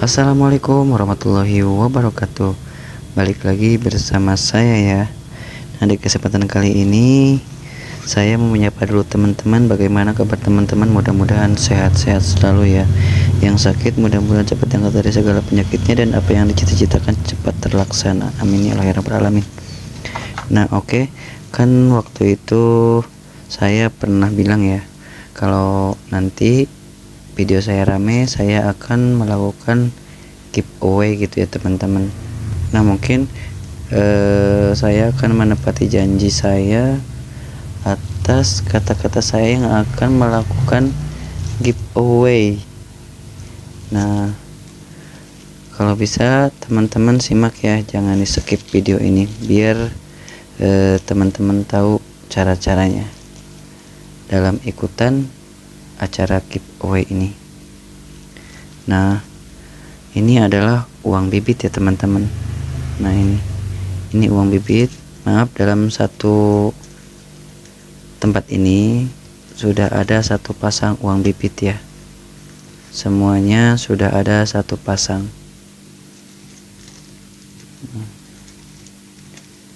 Assalamualaikum warahmatullahi wabarakatuh. Balik lagi bersama saya ya. Nah, di kesempatan kali ini saya mau menyapa dulu teman-teman. Bagaimana kabar teman-teman? Mudah-mudahan sehat-sehat selalu ya. Yang sakit mudah-mudahan cepat angkat dari segala penyakitnya, dan apa yang dicita-citakan cepat terlaksana. Amin ya Allah ya rabbal alamin. Nah, oke. Kan waktu itu saya pernah bilang ya, kalau nanti video saya rame, saya akan melakukan giveaway gitu ya teman-teman. Nah, mungkin saya akan menepati janji saya atas kata-kata saya yang akan melakukan giveaway. Nah, kalau bisa teman-teman simak ya, jangan di skip video ini biar teman-teman tahu cara-caranya dalam ikutan acara giveaway ini. Nah, ini adalah uang bibit ya teman-teman. Nah, ini uang bibit. Maaf, dalam satu tempat ini sudah ada satu pasang uang bibit ya. Semuanya sudah ada satu pasang.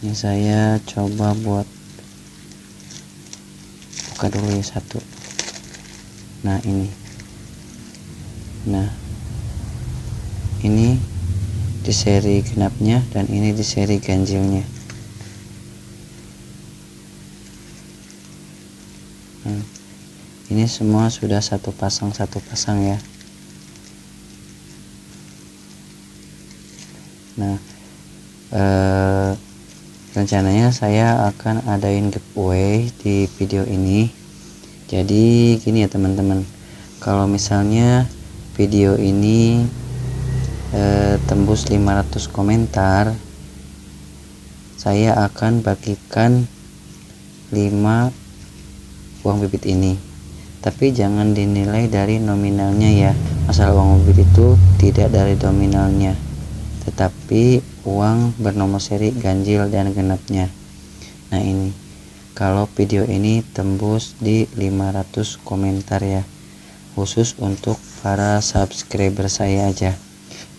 Ini saya coba buat buka dulu ya satu. Nah, ini di seri genapnya dan ini di seri ganjilnya. Ini semua sudah satu pasang ya. Nah, rencananya saya akan adain giveaway di video ini. Jadi gini ya teman-teman, kalau misalnya video ini tembus 500 komentar, saya akan bagikan 5 uang bibit ini. Tapi jangan dinilai dari nominalnya ya. Masalah uang bibit itu tidak dari nominalnya, tetapi uang bernomor seri ganjil dan genapnya. Nah, ini kalau video ini tembus di 500 komentar ya, khusus untuk para subscriber saya aja.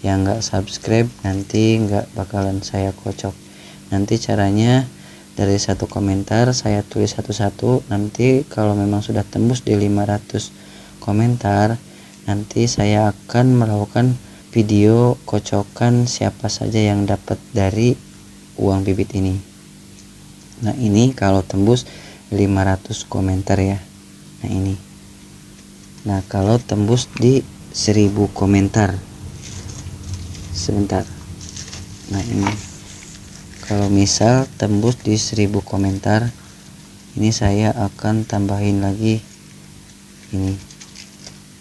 Yang nggak subscribe nanti nggak bakalan saya kocok. Nanti caranya dari satu komentar saya tulis satu-satu. Nanti kalau memang sudah tembus di 500 komentar, nanti saya akan melakukan video kocokan siapa saja yang dapat dari uang bibit ini. Nah, ini kalau tembus 500 komentar ya. Nah, ini. Nah, kalau tembus di 1000 komentar. Sebentar. Nah, ini. Kalau misal tembus di 1000 komentar, ini saya akan tambahin lagi ini.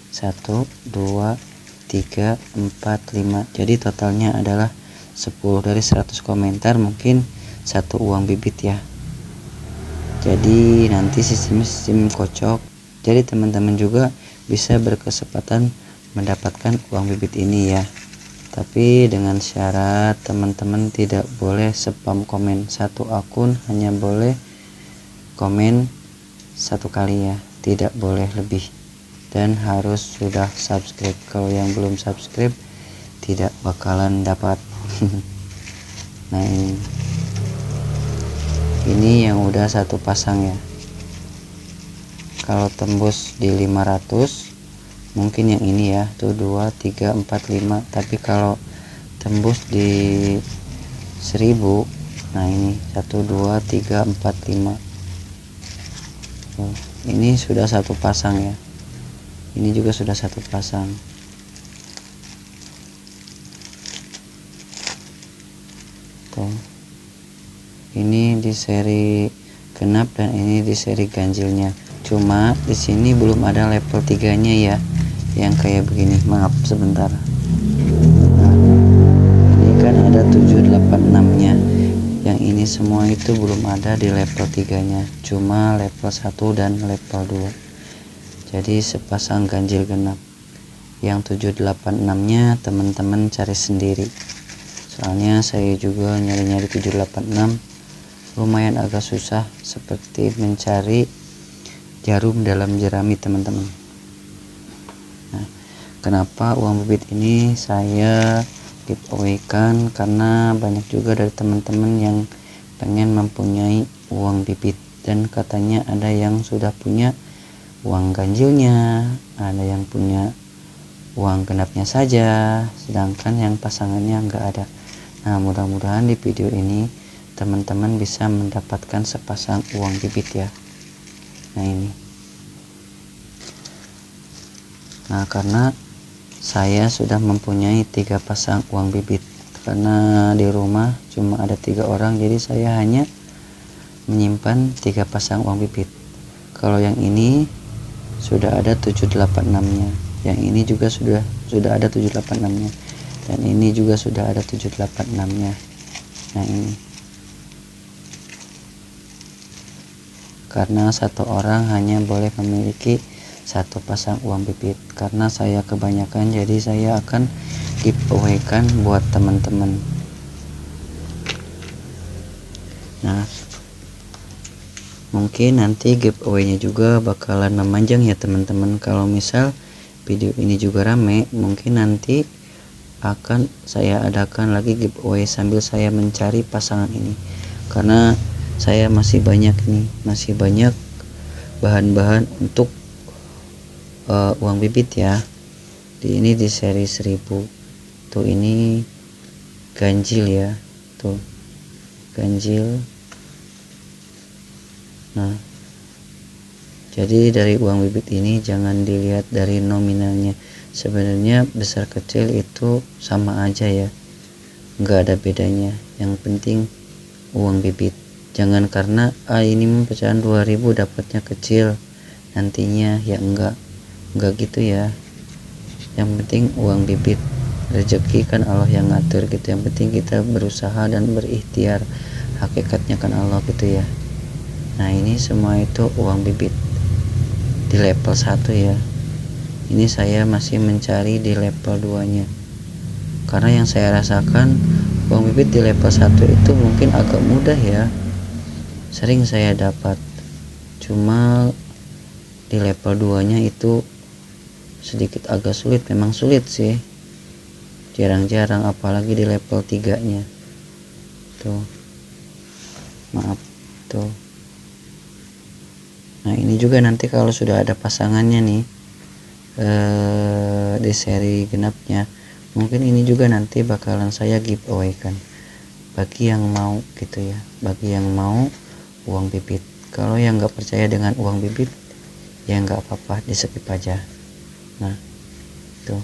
1 2 3 4 5. Jadi totalnya adalah 10. Dari 100 komentar mungkin satu uang bibit ya. Jadi nanti sistem kocok. Jadi teman-teman juga bisa berkesempatan mendapatkan uang bibit ini ya. Tapi dengan syarat teman-teman tidak boleh spam komen. Satu akun hanya boleh komen satu kali ya, tidak boleh lebih. Dan harus sudah subscribe. Kalau yang belum subscribe tidak bakalan dapat. Nah, ini yang udah satu pasang ya. Kalau tembus di 500 mungkin yang ini ya, tuh 2 3 4 5. Tapi kalau tembus di 1000, nah ini 1 2 3 4 5. Ini sudah satu pasang ya. Ini juga sudah satu pasang. Tuh. Ini di seri genap dan ini di seri ganjilnya. Cuma di sini belum ada level 3-nya ya, yang kayak begini. Maaf sebentar. Nah, ini kan ada 786-nya. Yang ini semua itu belum ada di level 3-nya. Cuma level 1 dan level 2. Jadi sepasang ganjil genap. Yang 786-nya teman-teman cari sendiri. Soalnya saya juga nyari-nyari 786 lumayan agak susah, seperti mencari jarum dalam jerami teman-teman. Nah, kenapa uang bibit ini saya giveaway kan, karena banyak juga dari teman-teman yang pengen mempunyai uang bibit, dan katanya ada yang sudah punya uang ganjilnya, ada yang punya uang genapnya saja, sedangkan yang pasangannya enggak ada. Nah, mudah-mudahan di video ini teman-teman bisa mendapatkan sepasang uang bibit ya. Nah ini. Nah, karena saya sudah mempunyai 3 pasang uang bibit, karena di rumah cuma ada 3 orang, jadi saya hanya menyimpan 3 pasang uang bibit. Kalau yang ini sudah ada 786-nya, yang ini juga sudah ada 786-nya, dan ini juga sudah ada 786-nya. Nah ini, karena satu orang hanya boleh memiliki 1 pasang uang bibit, karena saya kebanyakan, jadi saya akan giveaway kan buat teman-teman. Nah, mungkin nanti giveaway-nya juga bakalan memanjang ya teman-teman. Kalau misal video ini juga rame, mungkin nanti akan saya adakan lagi giveaway sambil saya mencari pasangan ini, karena saya masih banyak nih, masih banyak bahan-bahan untuk uang bibit ya. Ini di seri 1000 tuh, ini ganjil ya, tuh ganjil. Nah, jadi dari uang bibit ini jangan dilihat dari nominalnya, sebenarnya besar kecil itu sama aja ya, nggak ada bedanya. Yang penting uang bibit. Jangan karena ini pecahan 2000 dapatnya kecil nantinya, ya enggak gitu ya. Yang penting uang bibit, rezeki kan Allah yang ngatur gitu. Yang penting kita berusaha dan berikhtiar, hakikatnya kan Allah gitu ya. Nah, ini semua itu uang bibit di level 1 ya. Ini saya masih mencari di level 2 nya, karena yang saya rasakan uang bibit di level 1 itu mungkin agak mudah ya, sering saya dapat. Cuma di level 2 nya itu sedikit agak sulit, memang sulit sih, jarang-jarang, apalagi di level 3 nya tuh, maaf tuh. Nah, ini juga nanti kalau sudah ada pasangannya nih di seri genapnya, mungkin ini juga nanti bakalan saya giveaway kan bagi yang mau gitu ya, bagi yang mau uang bibit. Kalau yang nggak percaya dengan uang bibit ya nggak apa-apa, di skip aja. Nah tuh,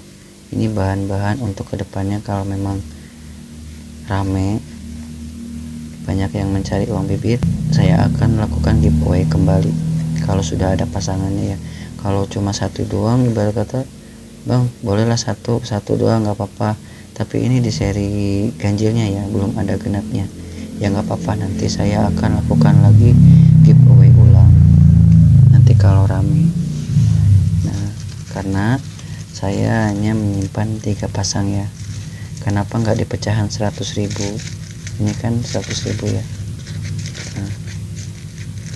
ini bahan-bahan untuk kedepannya kalau memang rame, banyak yang mencari uang bibit, saya akan melakukan giveaway kembali kalau sudah ada pasangannya ya. Kalau cuma 1 doang, ibarat kata bang bolehlah satu doang nggak apa-apa, tapi ini di seri ganjilnya ya, belum ada genapnya ya, nggak apa-apa, nanti saya akan lakukan lagi giveaway ulang nanti kalau rame. Nah, karena saya hanya menyimpan 3 pasang ya, kenapa nggak di pecahan 100.000, ini kan 100.000 ya. Nah,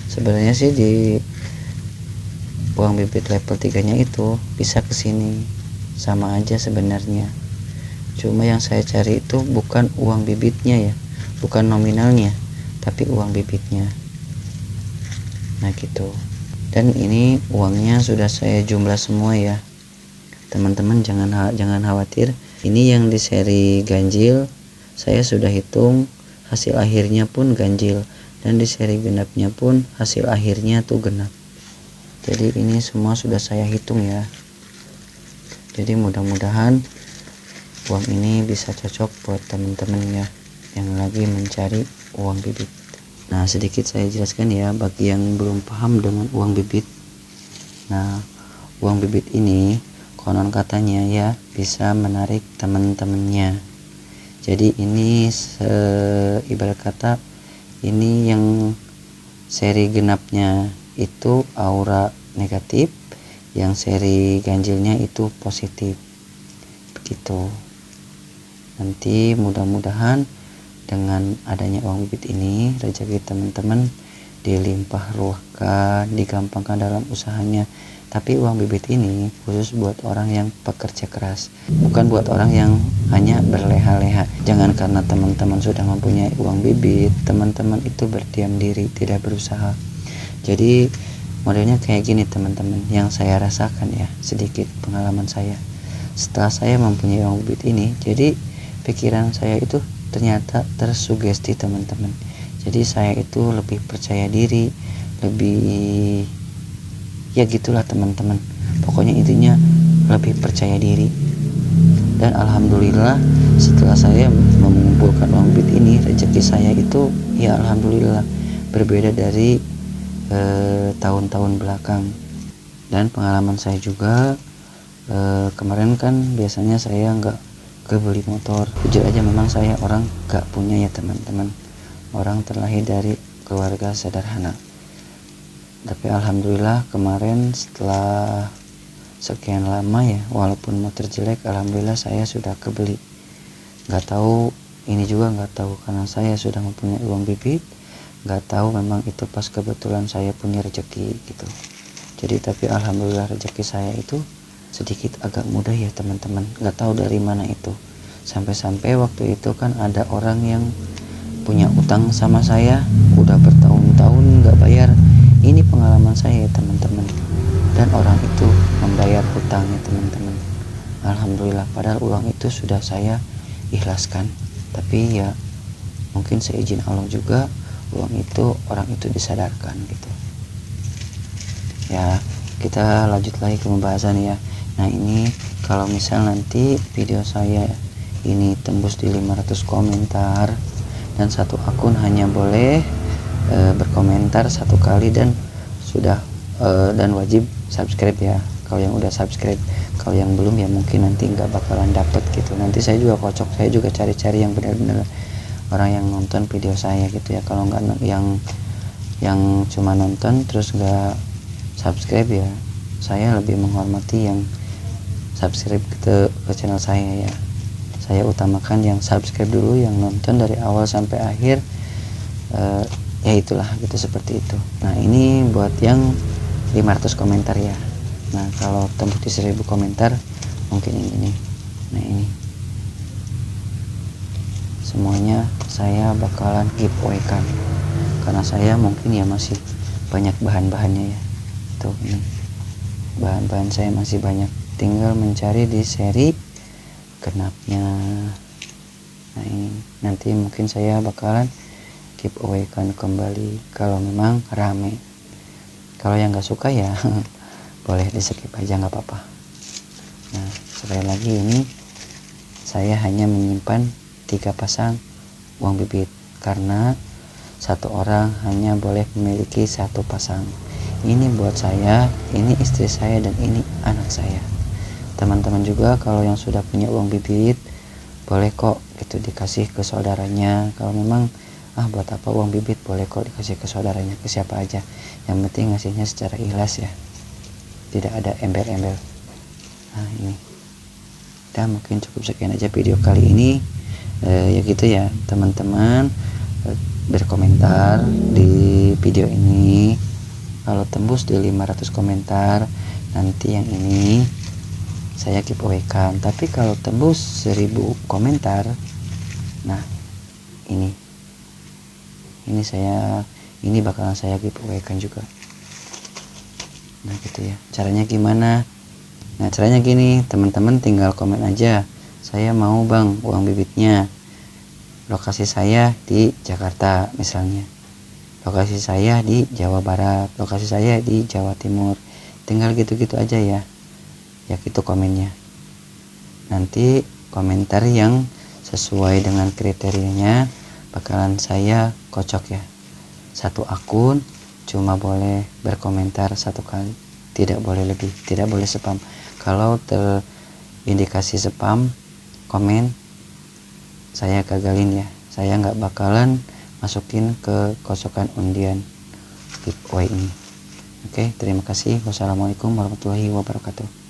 sebenarnya sih di uang bibit level 3 nya itu bisa kesini, sama aja sebenarnya. Cuma yang saya cari itu bukan uang bibitnya ya, bukan nominalnya, tapi uang bibitnya. Nah gitu. Dan ini uangnya sudah saya jumlah semua ya teman-teman, jangan khawatir. Ini yang di seri ganjil saya sudah hitung, hasil akhirnya pun ganjil, dan di seri genapnya pun hasil akhirnya tuh genap. Jadi ini semua sudah saya hitung ya. Jadi mudah-mudahan uang ini bisa cocok buat teman-teman ya yang lagi mencari uang bibit. Nah, sedikit saya jelaskan ya bagi yang belum paham dengan uang bibit. Nah, uang bibit ini konon katanya ya bisa menarik teman-temannya. Jadi ini ibarat kata ini yang seri genapnya itu aura negatif, yang seri ganjilnya itu positif, begitu. Nanti mudah-mudahan dengan adanya uang bibit ini rezeki teman-teman dilimpah ruahkan, digampangkan dalam usahanya, Tapi uang bibit ini khusus buat orang yang pekerja keras, bukan buat orang yang hanya berleha-leha. Jangan karena teman-teman sudah mempunyai uang bibit, teman-teman itu berdiam diri, tidak berusaha. Jadi modelnya kayak gini teman-teman, yang saya rasakan ya, sedikit pengalaman saya. Setelah saya mempunyai uang bibit ini, jadi pikiran saya itu ternyata tersugesti teman-teman. Jadi saya itu lebih percaya diri, lebih ya gitulah teman-teman, pokoknya intinya lebih percaya diri. Dan alhamdulillah setelah saya mengumpulkan uang bibit ini, rezeki saya itu ya alhamdulillah berbeda dari tahun-tahun belakang. Dan pengalaman saya juga, kemarin kan biasanya saya nggak kebeli motor. Jujur aja memang saya orang nggak punya ya teman-teman, orang terlahir dari keluarga sederhana. Tapi alhamdulillah kemarin setelah sekian lama ya, walaupun motor jelek, alhamdulillah saya sudah kebeli. Nggak tahu, ini juga nggak tahu karena saya sudah mempunyai uang bibit, nggak tahu memang itu pas kebetulan saya punya rezeki gitu. Jadi tapi alhamdulillah rezeki saya itu sedikit agak mudah ya teman-teman, nggak tahu dari mana itu. Sampai-sampai waktu itu kan ada orang yang punya utang sama saya, udah bertahun-tahun nggak bayar. Ini pengalaman saya ya teman-teman, dan orang itu membayar hutangnya teman-teman. Alhamdulillah, padahal uang itu sudah saya ikhlaskan, tapi ya mungkin seizin Allah juga uang itu, orang itu disadarkan gitu ya. Kita lanjut lagi ke pembahasan ya. Nah ini kalau misal nanti video saya ini tembus di 500 komentar, dan satu akun hanya boleh berkomentar satu kali, dan sudah dan wajib subscribe ya kalau yang udah subscribe. Kalau yang belum ya mungkin nanti nggak bakalan dapet gitu. Nanti saya juga kocok, saya juga cari-cari yang benar-benar orang yang nonton video saya gitu ya. Kalau nggak yang cuma nonton terus nggak subscribe, ya saya lebih menghormati yang subscribe ke channel saya ya. Saya utamakan yang subscribe dulu, yang nonton dari awal sampai akhir. Ya itulah gitu, seperti itu. Nah ini buat yang 500 komentar ya. Nah kalau tembus di 1000 komentar mungkin ini. Nah ini semuanya saya bakalan giveaway kan, karena saya mungkin ya masih banyak bahan-bahannya ya. Tuh ini bahan-bahan saya masih banyak, tinggal mencari di seri genapnya. Nah ini nanti mungkin saya bakalan giveaway kan kembali kalau memang rame. Kalau yang nggak suka ya boleh di skip aja, nggak apa-apa. Nah sekali lagi, ini saya hanya menyimpan 3 pasang uang bibit karena satu orang hanya boleh memiliki 1 pasang. Ini buat saya, ini istri saya, dan ini anak saya. Teman-teman juga kalau yang sudah punya uang bibit boleh kok gitu dikasih ke saudaranya. Kalau memang buat apa uang bibit, boleh kok dikasih ke saudaranya, ke siapa aja, yang penting ngasihnya secara ikhlas ya, tidak ada embel-embel. Nah ini dan mungkin cukup sekian aja video kali ini. Ya gitu ya teman-teman, berkomentar di video ini. Kalau tembus di 500 komentar nanti yang ini saya giveaway kan. Tapi kalau tembus 1000 komentar, nah ini bakalan saya giveaway kan juga. Nah gitu ya, caranya gimana? Nah caranya gini teman-teman, tinggal komen aja, saya mau bang uang bibitnya, lokasi saya di Jakarta misalnya, lokasi saya di Jawa Barat, lokasi saya di Jawa Timur, tinggal gitu-gitu aja ya gitu komennya. Nanti komentar yang sesuai dengan kriterianya bakalan saya kocok ya. 1 akun cuma boleh berkomentar 1 kali, tidak boleh lebih, tidak boleh spam. Kalau terindikasi spam komen, saya gagalin ya, saya nggak bakalan masukin ke kosokan undian giveaway ini. Oke, terima kasih. Wassalamualaikum warahmatullahi wabarakatuh.